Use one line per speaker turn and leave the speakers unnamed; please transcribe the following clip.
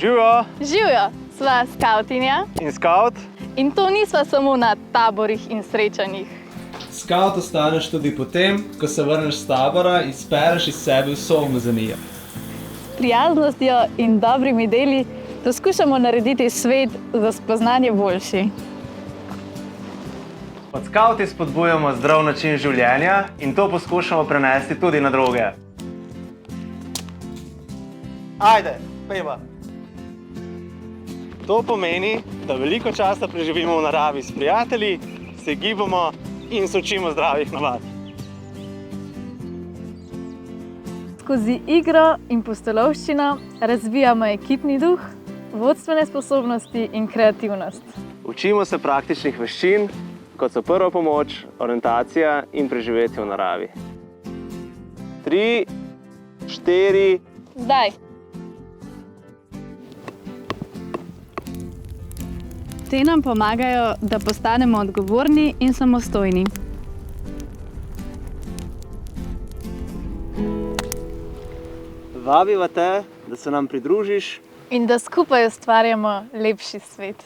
Živijo
Živjo, sva skavtinja
in skaut.
in to nisva samo na taborih in srečanjih.
Skavt ostaneš tudi potem, ko se vrneš s tabora in spereš iz sebe vso umazanijo.
S prijaznostjo in dobrimi deli poskušamo narediti svet za spoznanje boljši.
Od skauti spodbujamo zdrav način življenja in to poskušamo prenesti tudi na druge. Ajde, pejva! To pomeni, da veliko časa preživimo v naravi s prijatelji, se gibamo in se učimo zdravih navad.
Skozi igro in pustolovščino razvijamo ekipni duh, vodstvene sposobnosti in kreativnost.
Učimo se praktičnih veščin, kot so prva pomoč, orientacija in preživetje v naravi. 3, 4...
Zdaj! Te nam pomagajo, da postanemo odgovorni in samostojni.
Vabiva te, da se nam pridružiš
In da skupaj ustvarjamo lepši svet.